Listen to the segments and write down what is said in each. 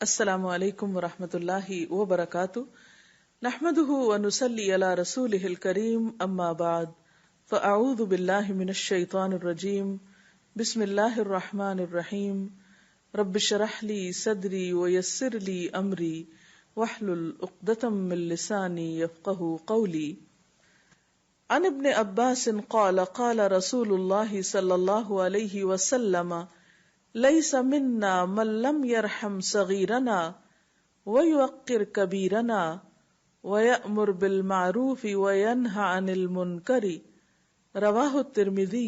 السلام علیکم ورحمۃ اللہ وبرکاتہ نحمده ونصلی علی رسوله الکریم اما بعد فاعوذ باللہ من الشیطان الرجیم بسم اللہ الرحمن الرحیم رب اشرح لی صدری ویسر لی امری واحلل عقدۃ من لسانی یفقهوا قولی عن ابن عباس قال قال رسول اللہ صلی اللہ علیہ وسلم لیس منا من لم يرحم صغیرنا ویوقر کبیرنا ویأمر بالمعروف وینہى عن المنکر رواہ الترمذی۔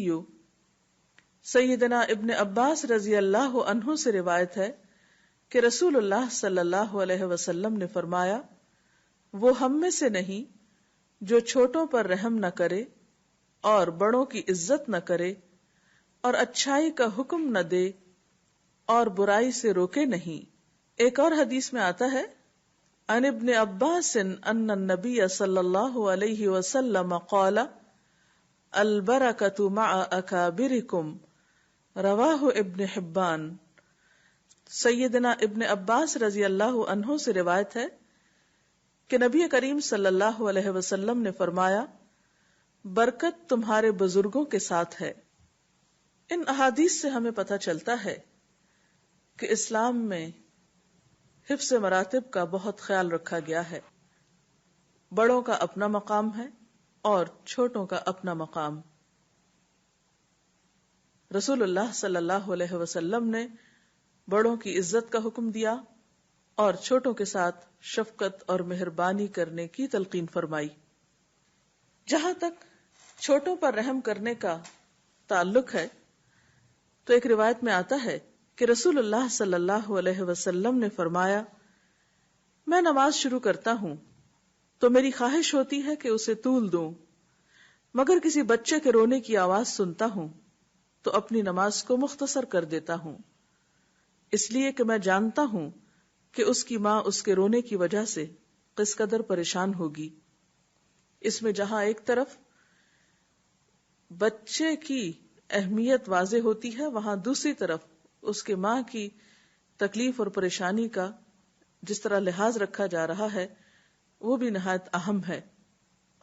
سیدنا ابن عباس رضی اللہ عنہ سے روایت ہے کہ رسول اللہ صلی اللہ علیہ وسلم نے فرمایا، وہ ہم میں سے نہیں جو چھوٹوں پر رحم نہ کرے اور بڑوں کی عزت نہ کرے اور اچھائی کا حکم نہ دے اور برائی سے روکے نہیں۔ ایک اور حدیث میں آتا ہے، عن ابن عباس ان النبی صلی اللہ علیہ وسلم قال البرکۃ مع اکابرکم رواہ ابن حبان۔ سیدنا ابن عباس رضی اللہ عنہ سے روایت ہے کہ نبی کریم صلی اللہ علیہ وسلم نے فرمایا، برکت تمہارے بزرگوں کے ساتھ ہے۔ ان احادیث سے ہمیں پتہ چلتا ہے کہ اسلام میں حفظ مراتب کا بہت خیال رکھا گیا ہے۔ بڑوں کا اپنا مقام ہے اور چھوٹوں کا اپنا مقام۔ رسول اللہ صلی اللہ علیہ وسلم نے بڑوں کی عزت کا حکم دیا اور چھوٹوں کے ساتھ شفقت اور مہربانی کرنے کی تلقین فرمائی۔ جہاں تک چھوٹوں پر رحم کرنے کا تعلق ہے تو ایک روایت میں آتا ہے کہ رسول اللہ صلی اللہ علیہ وسلم نے فرمایا، میں نماز شروع کرتا ہوں تو میری خواہش ہوتی ہے کہ اسے طول دوں، مگر کسی بچے کے رونے کی آواز سنتا ہوں تو اپنی نماز کو مختصر کر دیتا ہوں، اس لیے کہ میں جانتا ہوں کہ اس کی ماں اس کے رونے کی وجہ سے کس قدر پریشان ہوگی۔ اس میں جہاں ایک طرف بچے کی اہمیت واضح ہوتی ہے، وہاں دوسری طرف اس کے ماں کی تکلیف اور پریشانی کا جس طرح لحاظ رکھا جا رہا ہے وہ بھی نہایت اہم ہے۔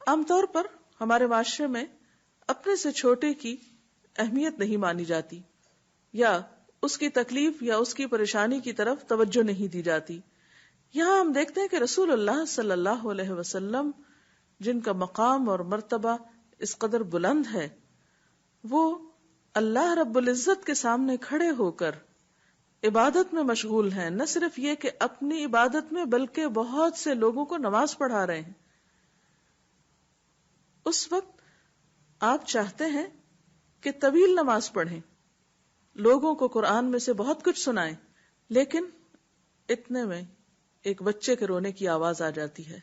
عام طور پر ہمارے معاشرے میں اپنے سے چھوٹے کی اہمیت نہیں مانی جاتی، یا اس کی تکلیف یا اس کی پریشانی کی طرف توجہ نہیں دی جاتی۔ یہاں ہم دیکھتے ہیں کہ رسول اللہ صلی اللہ علیہ وسلم جن کا مقام اور مرتبہ اس قدر بلند ہے، وہ اللہ رب العزت کے سامنے کھڑے ہو کر عبادت میں مشغول ہیں۔ نہ صرف یہ کہ اپنی عبادت میں بلکہ بہت سے لوگوں کو نماز پڑھا رہے ہیں۔ اس وقت آپ چاہتے ہیں کہ طویل نماز پڑھیں، لوگوں کو قرآن میں سے بہت کچھ سنائیں، لیکن اتنے میں ایک بچے کے رونے کی آواز آ جاتی ہے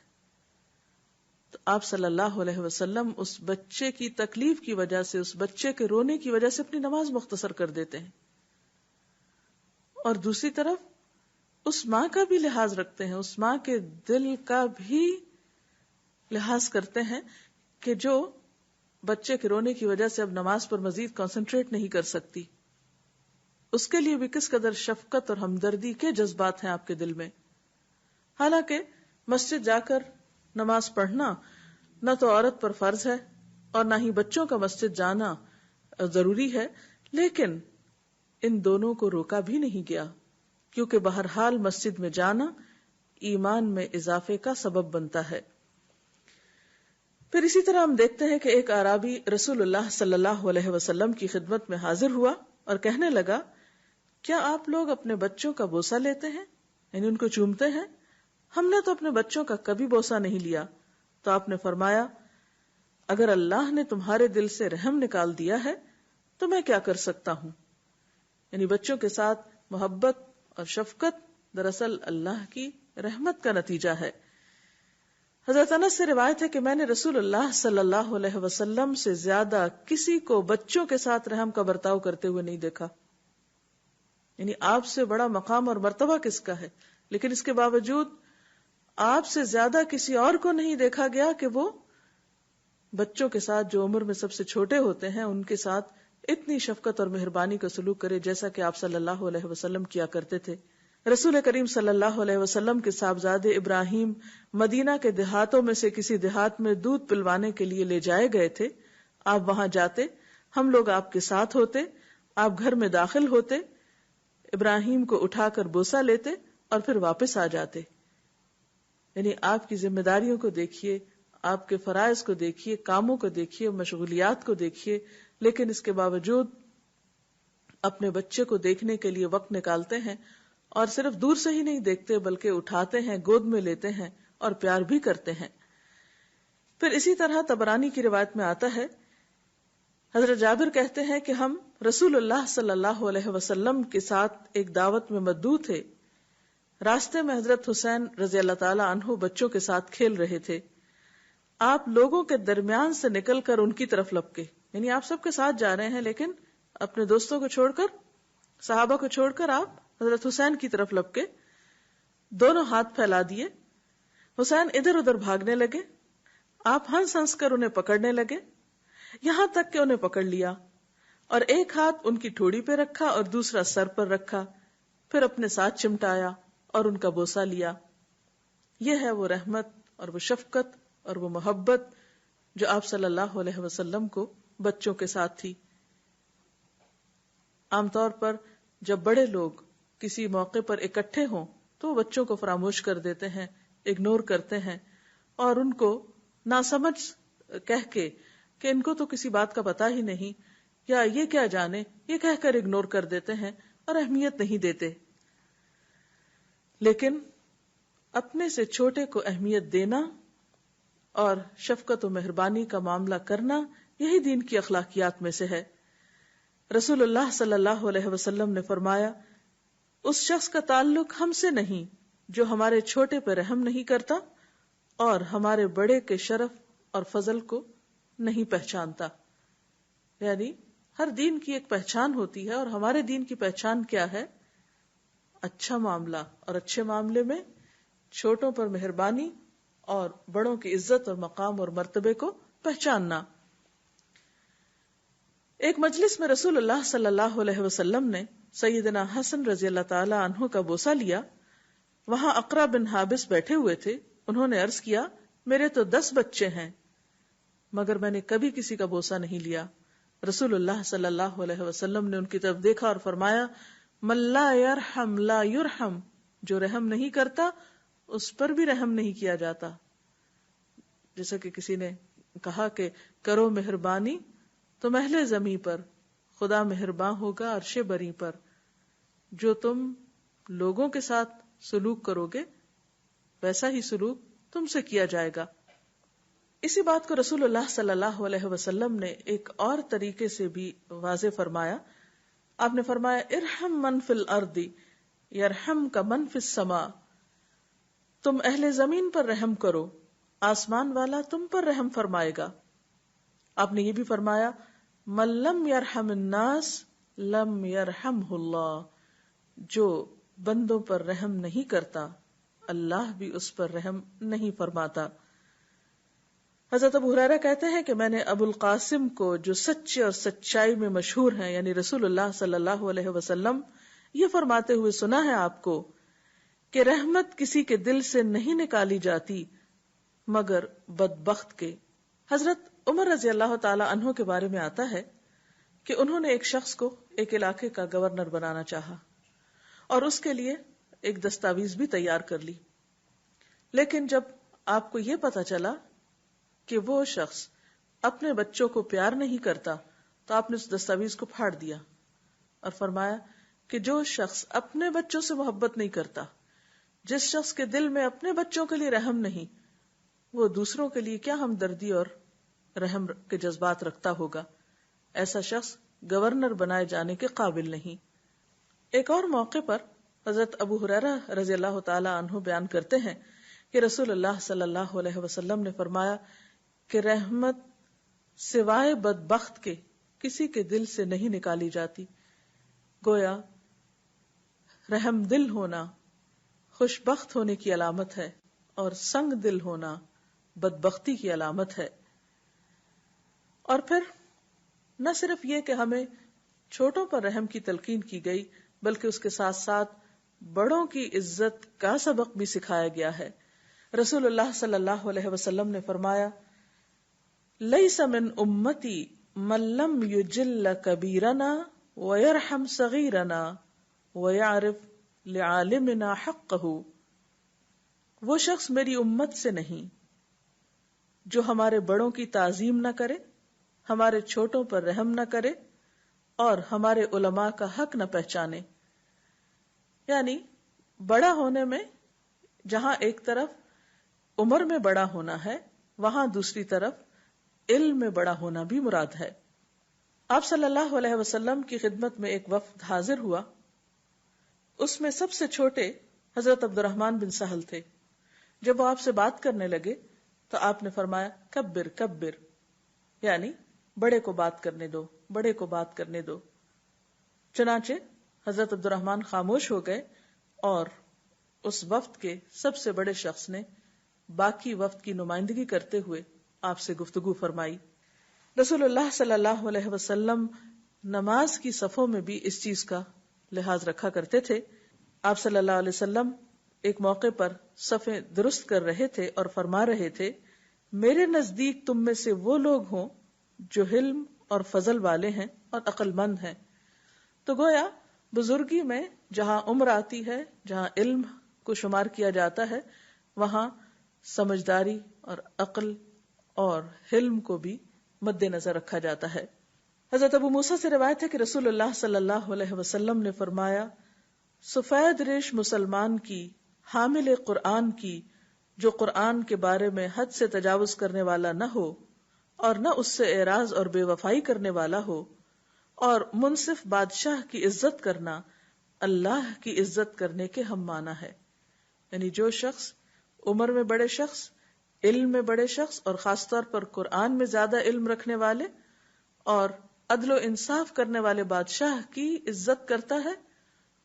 تو آپ صلی اللہ علیہ وسلم اس بچے کی تکلیف کی وجہ سے، اس بچے کے رونے کی وجہ سے اپنی نماز مختصر کر دیتے ہیں، اور دوسری طرف اس ماں کا بھی لحاظ رکھتے ہیں، اس ماں کے دل کا بھی لحاظ کرتے ہیں کہ جو بچے کے رونے کی وجہ سے اب نماز پر مزید کنسنٹریٹ نہیں کر سکتی، اس کے لیے بھی کس قدر شفقت اور ہمدردی کے جذبات ہیں آپ کے دل میں۔ حالانکہ مسجد جا کر نماز پڑھنا نہ تو عورت پر فرض ہے اور نہ ہی بچوں کا مسجد جانا ضروری ہے، لیکن ان دونوں کو روکا بھی نہیں گیا، کیونکہ بہرحال مسجد میں جانا ایمان میں اضافے کا سبب بنتا ہے۔ پھر اسی طرح ہم دیکھتے ہیں کہ ایک اعرابی رسول اللہ صلی اللہ علیہ وسلم کی خدمت میں حاضر ہوا اور کہنے لگا، کیا آپ لوگ اپنے بچوں کا بوسہ لیتے ہیں، یعنی ان کو چومتے ہیں؟ ہم نے تو اپنے بچوں کا کبھی بوسہ نہیں لیا۔ تو آپ نے فرمایا، اگر اللہ نے تمہارے دل سے رحم نکال دیا ہے تو میں کیا کر سکتا ہوں؟ یعنی بچوں کے ساتھ محبت اور شفقت دراصل اللہ کی رحمت کا نتیجہ ہے۔ حضرت انس سے روایت ہے کہ میں نے رسول اللہ صلی اللہ علیہ وسلم سے زیادہ کسی کو بچوں کے ساتھ رحم کا برتاؤ کرتے ہوئے نہیں دیکھا۔ یعنی آپ سے بڑا مقام اور مرتبہ کس کا ہے، لیکن اس کے باوجود آپ سے زیادہ کسی اور کو نہیں دیکھا گیا کہ وہ بچوں کے ساتھ، جو عمر میں سب سے چھوٹے ہوتے ہیں، ان کے ساتھ اتنی شفقت اور مہربانی کا سلوک کرے جیسا کہ آپ صلی اللہ علیہ وسلم کیا کرتے تھے۔ رسول کریم صلی اللہ علیہ وسلم کے صاحبزادے ابراہیم مدینہ کے دیہاتوں میں سے کسی دیہات میں دودھ پلوانے کے لیے لے جائے گئے تھے. آپ وہاں جاتے، ہم لوگ آپ کے ساتھ ہوتے، آپ گھر میں داخل ہوتے، ابراہیم کو اٹھا کر بوسہ لیتے اور پھر واپس آ جاتے. یعنی آپ کی ذمہ داریوں کو دیکھیے، آپ کے فرائض کو دیکھیے، کاموں کو دیکھیے، مشغولیات کو دیکھیے، لیکن اس کے باوجود اپنے بچے کو دیکھنے کے لیے وقت نکالتے ہیں، اور صرف دور سے ہی نہیں دیکھتے بلکہ اٹھاتے ہیں، گود میں لیتے ہیں اور پیار بھی کرتے ہیں. پھر اسی طرح طبرانی کی روایت میں آتا ہے، حضرت جابر کہتے ہیں کہ ہم رسول اللہ صلی اللہ علیہ وسلم کے ساتھ ایک دعوت میں مدعو تھے. راستے میں حضرت حسین رضی اللہ تعالی عنہ بچوں کے ساتھ کھیل رہے تھے. آپ لوگوں کے درمیان سے نکل کر ان کی طرف لپکے، یعنی آپ سب کے ساتھ جا رہے ہیں لیکن اپنے دوستوں کو چھوڑ کر، صحابہ کو چھوڑ کر آپ حضرت حسین کی طرف لپکے، دونوں ہاتھ پھیلا دیے. حسین ادھر ادھر بھاگنے لگے، آپ ہنس ہنس کر انہیں پکڑنے لگے، یہاں تک کہ انہیں پکڑ لیا اور ایک ہاتھ ان کی ٹھوڑی پہ رکھا اور دوسرا سر پر رکھا، پھر اپنے ساتھ چمٹایا اور ان کا بوسہ لیا. یہ ہے وہ رحمت اور وہ شفقت اور وہ محبت جو آپ صلی اللہ علیہ وسلم کو بچوں کے ساتھ تھی. عام طور پر جب بڑے لوگ کسی موقع پر اکٹھے ہوں تو بچوں کو فراموش کر دیتے ہیں، اگنور کرتے ہیں، اور ان کو ناسمجھ کہہ کے کہ ان کو تو کسی بات کا پتہ ہی نہیں، یا یہ کیا جانے، یہ کہہ کر اگنور کر دیتے ہیں اور اہمیت نہیں دیتے. لیکن اپنے سے چھوٹے کو اہمیت دینا اور شفقت و مہربانی کا معاملہ کرنا، یہی دین کی اخلاقیات میں سے ہے. رسول اللہ صلی اللہ علیہ وسلم نے فرمایا، اس شخص کا تعلق ہم سے نہیں جو ہمارے چھوٹے پہ رحم نہیں کرتا اور ہمارے بڑے کے شرف اور فضل کو نہیں پہچانتا. یعنی ہر دین کی ایک پہچان ہوتی ہے، اور ہمارے دین کی پہچان کیا ہے؟ اچھا معاملہ، اور اچھے معاملے میں چھوٹوں پر مہربانی اور بڑوں کی عزت اور مقام اور مرتبے کو پہچاننا. ایک مجلس میں رسول اللہ صلی اللہ علیہ وسلم نے سیدنا حسن رضی اللہ تعالی عنہ کا بوسہ لیا. وہاں اقرا بن حابس بیٹھے ہوئے تھے. انہوں نے عرض کیا، میرے تو 10 بچے ہیں مگر میں نے کبھی کسی کا بوسہ نہیں لیا. رسول اللہ صلی اللہ علیہ وسلم نے ان کی طرف دیکھا اور فرمایا، من لا یرحم لا یرحم، جو رحم نہیں کرتا اس پر بھی رحم نہیں کیا جاتا. جیسا کہ کسی نے کہا کہ کرو مہربانی تو اہل زمیں پر، خدا مہرباں ہوگا عرش بری پر. جو تم لوگوں کے ساتھ سلوک کرو گے ویسا ہی سلوک تم سے کیا جائے گا. اسی بات کو رسول اللہ صلی اللہ علیہ وسلم نے ایک اور طریقے سے بھی واضح فرمایا. آپ نے فرمایا، ارحم من فی الارض یرحمک من فی السماء، تم اہل زمین پر رحم کرو، آسمان والا تم پر رحم فرمائے گا. آپ نے یہ بھی فرمایا، من لم یرحم الناس لم یرحمہ اللہ، جو بندوں پر رحم نہیں کرتا اللہ بھی اس پر رحم نہیں فرماتا. حضرت ابو ہریرہ کہتے ہیں کہ میں نے ابو القاسم کو، جو سچے اور سچائی میں مشہور ہیں، یعنی رسول اللہ صلی اللہ علیہ وسلم، یہ فرماتے ہوئے سنا ہے آپ کو کہ رحمت کسی کے دل سے نہیں نکالی جاتی مگر بدبخت کے. حضرت عمر رضی اللہ تعالی عنہ کے بارے میں آتا ہے کہ انہوں نے ایک شخص کو ایک علاقے کا گورنر بنانا چاہا اور اس کے لیے ایک دستاویز بھی تیار کر لی. لیکن جب آپ کو یہ پتا چلا کہ وہ شخص اپنے بچوں کو پیار نہیں کرتا تو آپ نے اس دستاویز کو پھاڑ دیا اور فرمایا کہ جو شخص اپنے بچوں سے محبت نہیں کرتا، جس شخص کے دل میں اپنے بچوں کے لیے رحم نہیں، وہ دوسروں کے لیے کیا ہمدردی اور رحم کے جذبات رکھتا ہوگا. ایسا شخص گورنر بنائے جانے کے قابل نہیں. ایک اور موقع پر حضرت ابو ہریرہ رضی اللہ تعالی عنہ بیان کرتے ہیں کہ رسول اللہ صلی اللہ علیہ وسلم نے فرمایا کہ رحمت سوائے بدبخت کے کسی کے دل سے نہیں نکالی جاتی. گویا رحم دل ہونا خوش بخت ہونے کی علامت ہے اور سنگ دل ہونا بدبختی کی علامت ہے. اور پھر نہ صرف یہ کہ ہمیں چھوٹوں پر رحم کی تلقین کی گئی، بلکہ اس کے ساتھ ساتھ بڑوں کی عزت کا سبق بھی سکھایا گیا ہے۔ رسول اللہ صلی اللہ علیہ وسلم نے فرمایا، لیس من امتی من لم یجل کبیرنا ویرحم صغیرنا ویعرف لعالمنا حقہ، وہ شخص میری امت سے نہیں جو ہمارے بڑوں کی تعظیم نہ کرے، ہمارے چھوٹوں پر رحم نہ کرے اور ہمارے علماء کا حق نہ پہچانے۔ یعنی بڑا ہونے میں جہاں ایک طرف عمر میں بڑا ہونا ہے، وہاں دوسری طرف علم میں بڑا ہونا بھی مراد ہے۔ آپ صلی اللہ علیہ وسلم کی خدمت میں ایک وفد حاضر ہوا، اس میں سب سے چھوٹے حضرت عبد الرحمن بن سہل تھے۔ جب وہ آپ سے بات کرنے لگے تو آپ نے فرمایا کبر کبر، یعنی بڑے کو بات کرنے دو، بڑے کو بات کرنے دو۔ چنانچہ حضرت عبد الرحمن خاموش ہو گئے اور اس وفد کے سب سے بڑے شخص نے باقی وفد کی نمائندگی کرتے ہوئے آپ سے گفتگو فرمائی۔ رسول اللہ صلی اللہ علیہ وسلم نماز کی صفوں میں بھی اس چیز کا لحاظ رکھا کرتے تھے۔ آپ صلی اللہ علیہ وسلم ایک موقع پر صفیں درست کر رہے تھے اور فرما رہے تھے، میرے نزدیک تم میں سے وہ لوگ ہوں جو علم اور فضل والے ہیں اور عقل مند ہیں۔ تو گویا بزرگی میں جہاں عمر آتی ہے، جہاں علم کو شمار کیا جاتا ہے، وہاں سمجھداری اور عقل اور حلم کو بھی مد نظر رکھا جاتا ہے۔ حضرت ابو موسیٰ سے روایت ہے کہ رسول اللہ صلی اللہ علیہ وسلم نے فرمایا، سفید ریش مسلمان کی، حامل قرآن کی، جو قرآن کے بارے میں حد سے تجاوز کرنے والا نہ ہو اور نہ اس سے اعراض اور بے وفائی کرنے والا ہو، اور منصف بادشاہ کی عزت کرنا اللہ کی عزت کرنے کے ہم معنی ہے۔ یعنی جو شخص عمر میں بڑے شخص، علم میں بڑے شخص اور خاص طور پر قرآن میں زیادہ علم رکھنے والے اور عدل و انصاف کرنے والے بادشاہ کی عزت کرتا ہے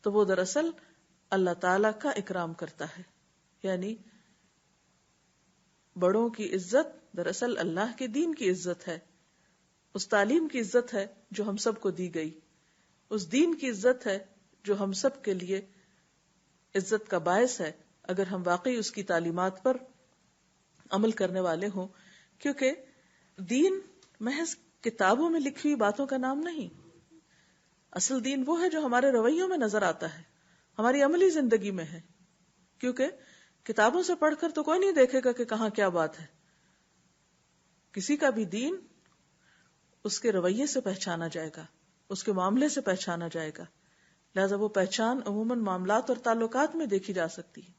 تو وہ دراصل اللہ تعالی کا اکرام کرتا ہے۔ یعنی بڑوں کی عزت دراصل اللہ کے دین کی عزت ہے، اس تعلیم کی عزت ہے جو ہم سب کو دی گئی، اس دین کی عزت ہے جو ہم سب کے لیے عزت کا باعث ہے اگر ہم واقعی اس کی تعلیمات پر عمل کرنے والے ہوں، کیونکہ دین محض کتابوں میں لکھی ہوئی باتوں کا نام نہیں، اصل دین وہ ہے جو ہمارے رویوں میں نظر آتا ہے، ہماری عملی زندگی میں ہے۔ کیونکہ کتابوں سے پڑھ کر تو کوئی نہیں دیکھے گا کہ کہاں کیا بات ہے، کسی کا بھی دین اس کے رویے سے پہچانا جائے گا، اس کے معاملے سے پہچانا جائے گا، لہذا وہ پہچان عموماً معاملات اور تعلقات میں دیکھی جا سکتی ہے،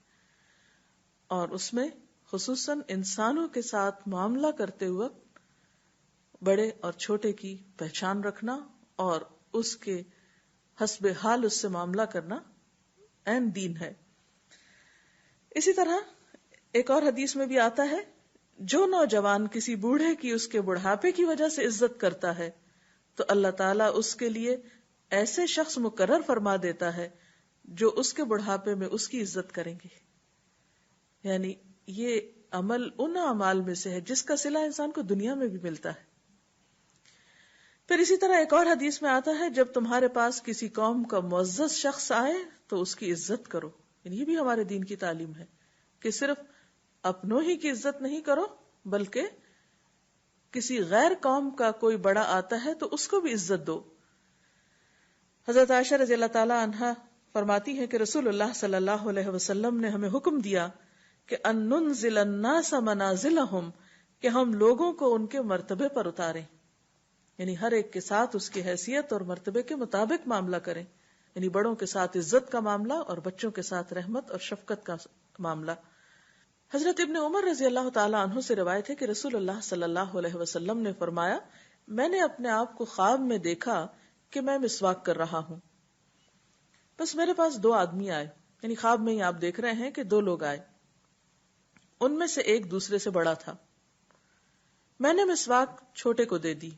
اور اس میں خصوصاً انسانوں کے ساتھ معاملہ کرتے وقت بڑے اور چھوٹے کی پہچان رکھنا اور اس کے حسب حال اس سے معاملہ کرنا عین دین ہے۔ اسی طرح ایک اور حدیث میں بھی آتا ہے، جو نوجوان کسی بوڑھے کی اس کے بڑھاپے کی وجہ سے عزت کرتا ہے تو اللہ تعالیٰ اس کے لیے ایسے شخص مقرر فرما دیتا ہے جو اس کے بڑھاپے میں اس کی عزت کریں گے۔ یعنی یہ عمل ان اعمال میں سے ہے جس کا صلہ انسان کو دنیا میں بھی ملتا ہے۔ پھر اسی طرح ایک اور حدیث میں آتا ہے، جب تمہارے پاس کسی قوم کا معزز شخص آئے تو اس کی عزت کرو۔ یعنی یہ بھی ہمارے دین کی تعلیم ہے کہ صرف اپنوں ہی کی عزت نہیں کرو بلکہ کسی غیر قوم کا کوئی بڑا آتا ہے تو اس کو بھی عزت دو۔ حضرت عائشہ رضی اللہ تعالی عنہا فرماتی ہے کہ رسول اللہ صلی اللہ علیہ وسلم نے ہمیں حکم دیا کہ ان ننزل الناس منازلہم، کہ ہم لوگوں کو ان کے مرتبے پر اتاریں، یعنی ہر ایک کے ساتھ اس کی حیثیت اور مرتبے کے مطابق معاملہ کریں، یعنی بڑوں کے ساتھ عزت کا معاملہ اور بچوں کے ساتھ رحمت اور شفقت کا معاملہ۔ حضرت ابن عمر رضی اللہ تعالی عنہ سے روایت ہے کہ رسول اللہ صلی اللہ علیہ وسلم نے فرمایا، میں نے اپنے آپ کو خواب میں دیکھا کہ میں مسواک کر رہا ہوں، بس میرے پاس دو آدمی آئے، یعنی خواب میں ہی آپ دیکھ رہے ہیں کہ دو لوگ آئے، ان میں سے ایک دوسرے سے بڑا تھا، میں نے مسواک چھوٹے کو دے دی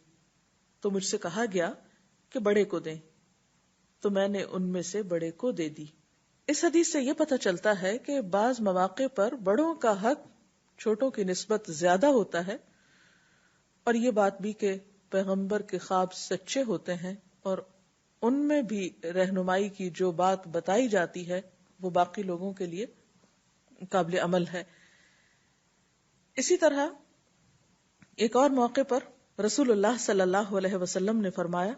تو مجھ سے کہا گیا کہ بڑے کو دیں، تو میں نے ان میں سے بڑے کو دے دی۔ اس حدیث سے یہ پتہ چلتا ہے کہ بعض مواقع پر بڑوں کا حق چھوٹوں کی نسبت زیادہ ہوتا ہے، اور یہ بات بھی کہ پیغمبر کے خواب سچے ہوتے ہیں اور ان میں بھی رہنمائی کی جو بات بتائی جاتی ہے وہ باقی لوگوں کے لیے قابل عمل ہے. اسی طرح ایک اور موقع پر رسول اللہ صلی اللہ علیہ وسلم نے فرمایا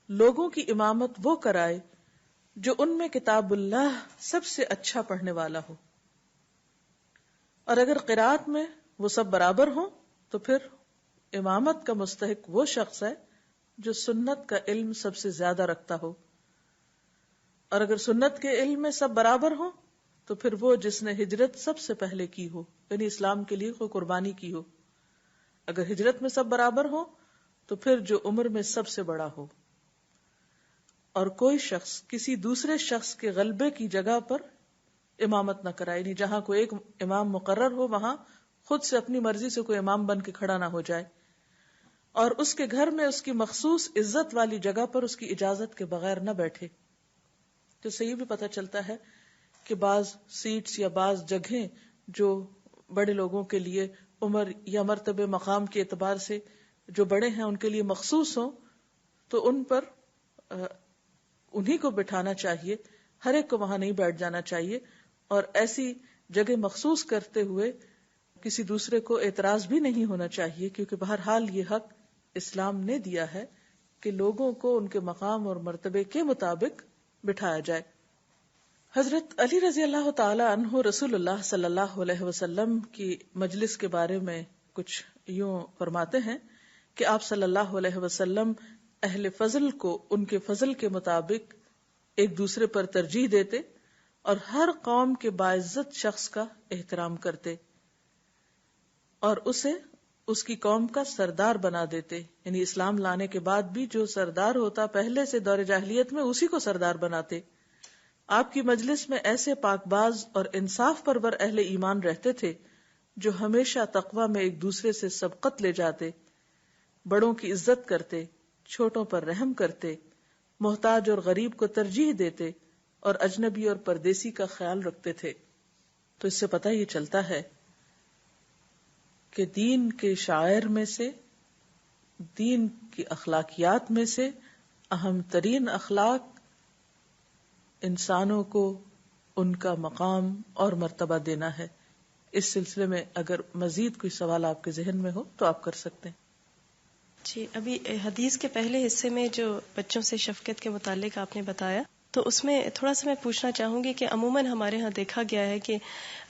لوگوں کی امامت وہ کرائے جو ان میں کتاب اللہ سب سے اچھا پڑھنے والا ہو، اور اگر قرات میں وہ سب برابر ہوں تو پھر امامت کا مستحق وہ شخص ہے جو سنت کا علم سب سے زیادہ رکھتا ہو، اور اگر سنت کے علم میں سب برابر ہوں تو پھر وہ جس نے ہجرت سب سے پہلے کی ہو، یعنی اسلام کے لیے کوئی قربانی کی ہو. اگر ہجرت میں سب برابر ہو تو پھر جو عمر میں سب سے بڑا ہو، اور کوئی شخص کسی دوسرے شخص کے غلبے کی جگہ پر امامت نہ کرائے، یعنی جہاں کوئی ایک امام مقرر ہو وہاں خود سے اپنی مرضی سے کوئی امام بن کے کھڑا نہ ہو جائے، اور اس کے گھر میں اس کی مخصوص عزت والی جگہ پر اس کی اجازت کے بغیر نہ بیٹھے. تو سے یہ بھی پتہ چلتا ہے کہ بعض سیٹس یا بعض جگہیں جو بڑے لوگوں کے لیے عمر یا مرتبے مقام کے اعتبار سے جو بڑے ہیں ان کے لیے مخصوص ہوں تو ان پر انہی کو بٹھانا چاہیے، ہر ایک کو وہاں نہیں بیٹھ جانا چاہیے، اور ایسی جگہ مخصوص کرتے ہوئے کسی دوسرے کو اعتراض بھی نہیں ہونا چاہیے، کیونکہ بہرحال یہ حق اسلام نے دیا ہے کہ لوگوں کو ان کے مقام اور مرتبے کے مطابق بٹھایا جائے. حضرت علی رضی اللہ تعالی عنہ رسول اللہ صلی اللہ علیہ وسلم کی مجلس کے بارے میں کچھ یوں فرماتے ہیں کہ آپ صلی اللہ علیہ وسلم اہل فضل کو ان کے فضل کے مطابق ایک دوسرے پر ترجیح دیتے اور ہر قوم کے باعزت شخص کا احترام کرتے اور اسے اس کی قوم کا سردار بنا دیتے. یعنی اسلام لانے کے بعد بھی جو سردار ہوتا پہلے سے دور جاہلیت میں اسی کو سردار بناتے. آپ کی مجلس میں ایسے پاک باز اور انصاف پرور اہل ایمان رہتے تھے جو ہمیشہ تقوی میں ایک دوسرے سے سبقت لے جاتے، بڑوں کی عزت کرتے، چھوٹوں پر رحم کرتے، محتاج اور غریب کو ترجیح دیتے اور اجنبی اور پردیسی کا خیال رکھتے تھے. تو اس سے پتہ یہ چلتا ہے کہ دین کے شعائر میں سے، دین کی اخلاقیات میں سے اہم ترین اخلاق انسانوں کو ان کا مقام اور مرتبہ دینا ہے. اس سلسلے میں اگر مزید کوئی سوال آپ کے ذہن میں ہو تو آپ کر سکتے ہیں. جی، ابھی حدیث کے پہلے حصے میں جو بچوں سے شفقت کے متعلق آپ نے بتایا، تو اس میں تھوڑا سا میں پوچھنا چاہوں گی کہ عموماً ہمارے ہاں دیکھا گیا ہے کہ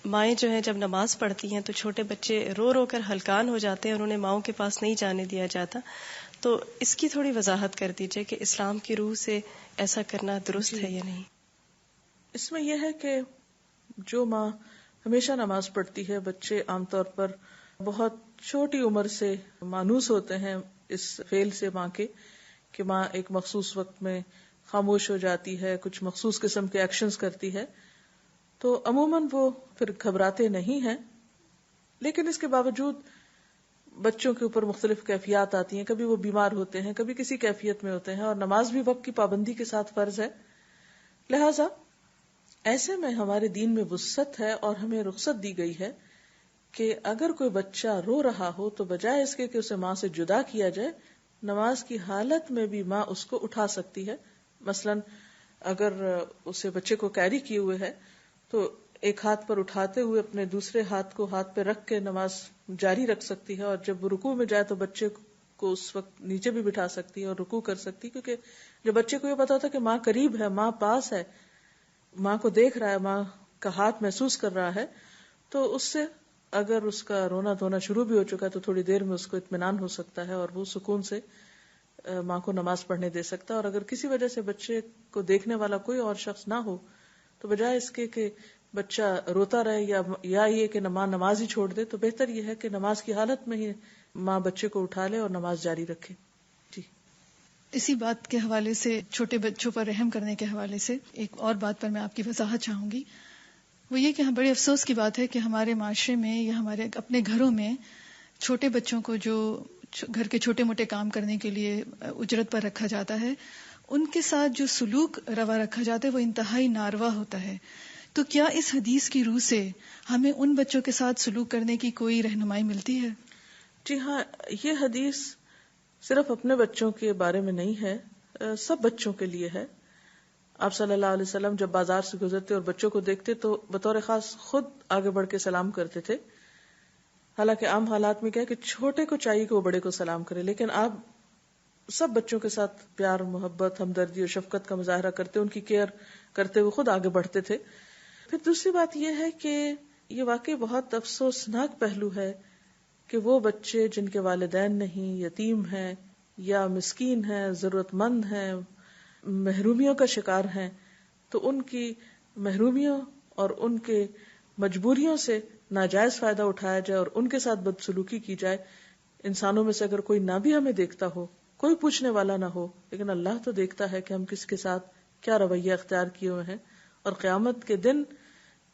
مائیں جو ہیں جب نماز پڑھتی ہیں تو چھوٹے بچے رو رو کر ہلکان ہو جاتے ہیں اور انہیں ماؤں کے پاس نہیں جانے دیا جاتا. تو اس کی تھوڑی وضاحت کر دیجئے کہ اسلام کی روح سے ایسا کرنا درست ہے یا نہیں. اس میں یہ ہے کہ جو ماں ہمیشہ نماز پڑھتی ہے، بچے عام طور پر بہت چھوٹی عمر سے مانوس ہوتے ہیں اس فعل سے ماں کے، کہ ماں ایک مخصوص وقت میں خاموش ہو جاتی ہے، کچھ مخصوص قسم کے ایکشنز کرتی ہے، تو عموماً وہ پھر گھبراتے نہیں ہیں. لیکن اس کے باوجود بچوں کے اوپر مختلف کیفیات آتی ہیں، کبھی وہ بیمار ہوتے ہیں، کبھی کسی کیفیت میں ہوتے ہیں، اور نماز بھی وقت کی پابندی کے ساتھ فرض ہے. لہذا ایسے میں ہمارے دین میں وسعت ہے اور ہمیں رخصت دی گئی ہے کہ اگر کوئی بچہ رو رہا ہو تو بجائے اس کے کہ اسے ماں سے جدا کیا جائے، نماز کی حالت میں بھی ماں اس کو اٹھا سکتی ہے. مثلا اگر اسے بچے کو کیری کیے ہوئے ہے تو ایک ہاتھ پر اٹھاتے ہوئے اپنے دوسرے ہاتھ کو ہاتھ پہ رکھ کے نماز جاری رکھ سکتی ہے، اور جب وہ رکوع میں جائے تو بچے کو اس وقت نیچے بھی بٹھا سکتی ہے اور رکوع کر سکتی ہے، کیونکہ جب بچے کو یہ پتا ہوتا ہے کہ ماں قریب ہے، ماں پاس ہے، ماں کو دیکھ رہا ہے، ماں کا ہاتھ محسوس کر رہا ہے، تو اس سے اگر اس کا رونا دھونا شروع بھی ہو چکا ہے تو تھوڑی دیر میں اس کو اطمینان ہو سکتا ہے اور وہ سکون سے ماں کو نماز پڑھنے دے سکتا ہے. اور اگر کسی وجہ سے بچے کو دیکھنے والا کوئی اور شخص نہ ہو تو بجائے اس کے کہ بچہ روتا رہے یا یہ کہ ماں نماز ہی چھوڑ دے، تو بہتر یہ ہے کہ نماز کی حالت میں ہی ماں بچے کو اٹھا لے اور نماز جاری رکھے. جی، اسی بات کے حوالے سے، چھوٹے بچوں پر رحم کرنے کے حوالے سے ایک اور بات پر میں آپ کی وضاحت چاہوں گی. وہ یہ کہ بڑے افسوس کی بات ہے کہ ہمارے معاشرے میں یا ہمارے اپنے گھروں میں چھوٹے بچوں کو جو گھر کے چھوٹے موٹے کام کرنے کے لیے اجرت پر رکھا جاتا ہے، ان کے ساتھ جو سلوک روا رکھا جاتا ہے وہ انتہائی ناروا ہوتا ہے. تو کیا اس حدیث کی روح سے ہمیں ان بچوں کے ساتھ سلوک کرنے کی کوئی رہنمائی ملتی ہے؟ جی ہاں، یہ حدیث صرف اپنے بچوں کے بارے میں نہیں ہے، سب بچوں کے لیے ہے. آپ صلی اللہ علیہ وسلم جب بازار سے گزرتے اور بچوں کو دیکھتے تو بطور خاص خود آگے بڑھ کے سلام کرتے تھے. حالانکہ عام حالات میں کیا کہ چھوٹے کو چاہیے کہ وہ بڑے کو سلام کرے، لیکن آپ سب بچوں کے ساتھ پیار، محبت، ہمدردی اور شفقت کا مظاہرہ کرتے، ان کی کیئر کرتے ہوئے خود آگے بڑھتے تھے. پھر دوسری بات یہ ہے کہ یہ واقعی بہت افسوسناک پہلو ہے کہ وہ بچے جن کے والدین نہیں، یتیم ہیں یا مسکین ہیں، ضرورت مند ہیں، محرومیوں کا شکار ہیں، تو ان کی محرومیوں اور ان کے مجبوریوں سے ناجائز فائدہ اٹھایا جائے اور ان کے ساتھ بدسلوکی کی جائے. انسانوں میں سے اگر کوئی نہ بھی ہمیں دیکھتا ہو، کوئی پوچھنے والا نہ ہو، لیکن اللہ تو دیکھتا ہے کہ ہم کس کے ساتھ کیا رویہ اختیار کیے ہوئے ہیں، اور قیامت کے دن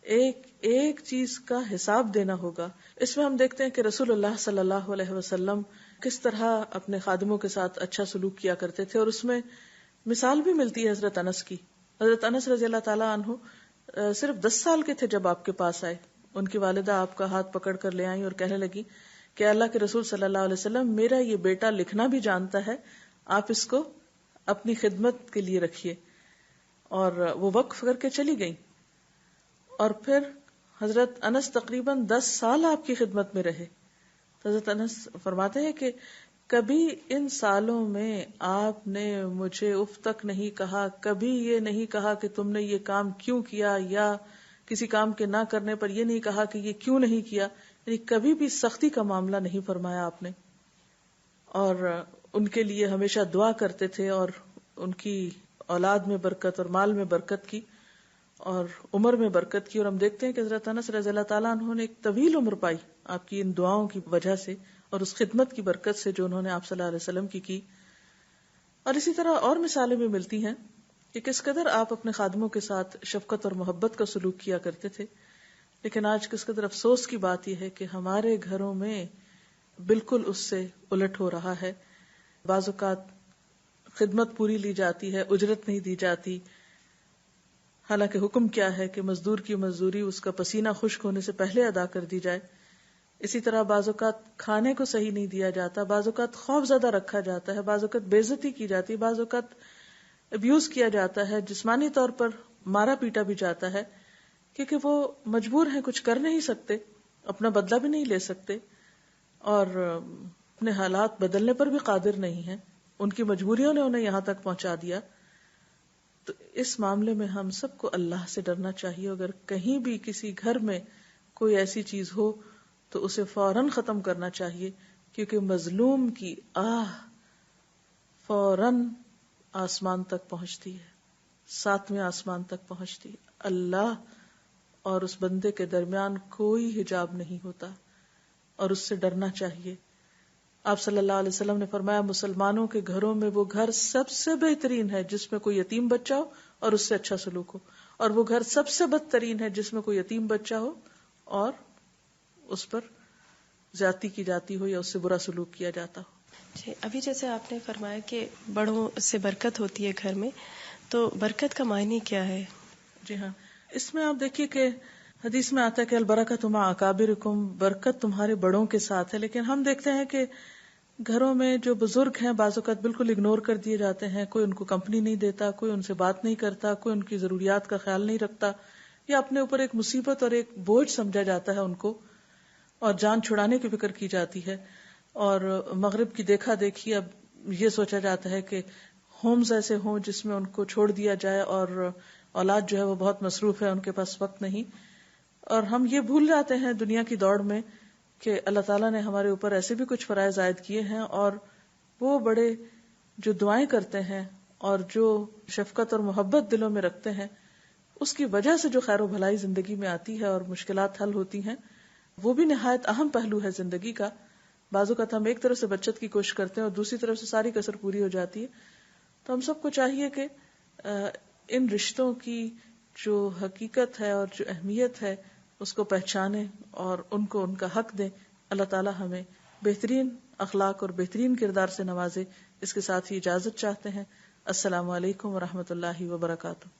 ایک ایک چیز کا حساب دینا ہوگا. اس میں ہم دیکھتے ہیں کہ رسول اللہ صلی اللہ علیہ وسلم کس طرح اپنے خادموں کے ساتھ اچھا سلوک کیا کرتے تھے، اور اس میں مثال بھی ملتی ہے حضرت انس کی. حضرت انس رضی اللہ تعالیٰ عنہ صرف 10 سال کے تھے جب آپ کے پاس آئے. ان کی والدہ آپ کا ہاتھ پکڑ کر لے آئیں اور کہنے لگی کہ اللہ کے رسول صلی اللہ علیہ وسلم، میرا یہ بیٹا لکھنا بھی جانتا ہے، آپ اس کو اپنی خدمت کے لیے رکھیے. اور وہ وقف کر کے چلی گئی. اور پھر حضرت انس تقریباً 10 سال آپ کی خدمت میں رہے. حضرت انس فرماتے ہیں کہ کبھی ان سالوں میں آپ نے مجھے اف تک نہیں کہا، کبھی یہ نہیں کہا کہ تم نے یہ کام کیوں کیا، یا کسی کام کے نہ کرنے پر یہ نہیں کہا کہ یہ کیوں نہیں کیا. یعنی کبھی بھی سختی کا معاملہ نہیں فرمایا آپ نے. اور ان کے لیے ہمیشہ دعا کرتے تھے، اور ان کی اولاد میں برکت اور مال میں برکت کی اور عمر میں برکت کی. اور ہم دیکھتے ہیں کہ حضرت انس رضی اللہ تعالیٰ عنہ نے ایک طویل عمر پائی آپ کی ان دعاؤں کی وجہ سے اور اس خدمت کی برکت سے جو انہوں نے آپ صلی اللہ علیہ وسلم کی. اور اسی طرح اور مثالیں بھی ملتی ہیں کہ کس قدر آپ اپنے خادموں کے ساتھ شفقت اور محبت کا سلوک کیا کرتے تھے. لیکن آج کس قدر افسوس کی بات یہ ہے کہ ہمارے گھروں میں بالکل اس سے الٹ ہو رہا ہے. بعض اوقات خدمت پوری لی جاتی ہے، اجرت نہیں دی جاتی، حالانکہ حکم کیا ہے کہ مزدور کی مزدوری اس کا پسینہ خشک ہونے سے پہلے ادا کر دی جائے. اسی طرح بعض اوقات کھانے کو صحیح نہیں دیا جاتا، بعض اوقات خوف زدہ رکھا جاتا ہے، بعض اوقات بے عزتی کی جاتی ہے، بعض اوقات ابیوز کیا جاتا ہے، جسمانی طور پر مارا پیٹا بھی جاتا ہے، کیونکہ وہ مجبور ہیں، کچھ کر نہیں سکتے، اپنا بدلہ بھی نہیں لے سکتے اور اپنے حالات بدلنے پر بھی قادر نہیں ہیں. ان کی مجبوریوں نے انہیں یہاں تک پہنچا دیا. تو اس معاملے میں ہم سب کو اللہ سے ڈرنا چاہیے. اگر کہیں بھی کسی گھر میں کوئی ایسی چیز ہو تو اسے فوراً ختم کرنا چاہیے، کیونکہ مظلوم کی آہ فوراً آسمان تک پہنچتی ہے، 7ویں آسمان تک پہنچتی ہے. اللہ اور اس بندے کے درمیان کوئی حجاب نہیں ہوتا اور اس سے ڈرنا چاہیے. آپ صلی اللہ علیہ وسلم نے فرمایا مسلمانوں کے گھروں میں وہ گھر سب سے بہترین ہے جس میں کوئی یتیم بچہ ہو اور اس سے اچھا سلوک ہو، اور وہ گھر سب سے بدترین ہے جس میں کوئی یتیم بچہ ہو اور اس پر زیادتی کی جاتی ہو یا اس سے برا سلوک کیا جاتا ہو. جی، ابھی جیسے آپ نے فرمایا کہ بڑوں سے برکت ہوتی ہے گھر میں، تو برکت کا معنی کیا ہے؟ جی ہاں، اس میں آپ دیکھیے کہ حدیث میں آتا ہے کہ البرکۃ مع اکابرکم، برکت تمہارے بڑوں کے ساتھ ہے. لیکن ہم دیکھتے ہیں کہ گھروں میں جو بزرگ ہیں بعض اوقات بالکل اگنور کر دیے جاتے ہیں. کوئی ان کو کمپنی نہیں دیتا، کوئی ان سے بات نہیں کرتا، کوئی ان کی ضروریات کا خیال نہیں رکھتا، یا اپنے اوپر ایک مصیبت اور ایک بوجھ سمجھا جاتا ہے ان کو، اور جان چھڑانے کی فکر کی جاتی ہے. اور مغرب کی دیکھا دیکھی اب یہ سوچا جاتا ہے کہ ہومز ایسے ہوں جس میں ان کو چھوڑ دیا جائے، اور اولاد جو ہے وہ بہت مصروف ہے، ان کے پاس وقت نہیں. اور ہم یہ بھول جاتے ہیں دنیا کی دوڑ میں کہ اللہ تعالیٰ نے ہمارے اوپر ایسے بھی کچھ فرائض عائد کیے ہیں، اور وہ بڑے جو دعائیں کرتے ہیں اور جو شفقت اور محبت دلوں میں رکھتے ہیں، اس کی وجہ سے جو خیر و بھلائی زندگی میں آتی ہے اور مشکلات حل ہوتی ہیں، وہ بھی نہایت اہم پہلو ہے زندگی کا. بعض اوقات ہم ایک طرف سے بچت کی کوشش کرتے ہیں اور دوسری طرف سے ساری کسر پوری ہو جاتی ہے. تو ہم سب کو چاہیے کہ ان رشتوں کی جو حقیقت ہے اور جو اہمیت ہے اس کو پہچانیں اور ان کو ان کا حق دیں. اللہ تعالی ہمیں بہترین اخلاق اور بہترین کردار سے نوازے. اس کے ساتھ ہی اجازت چاہتے ہیں. السلام علیکم ورحمۃ اللہ وبرکاتہ.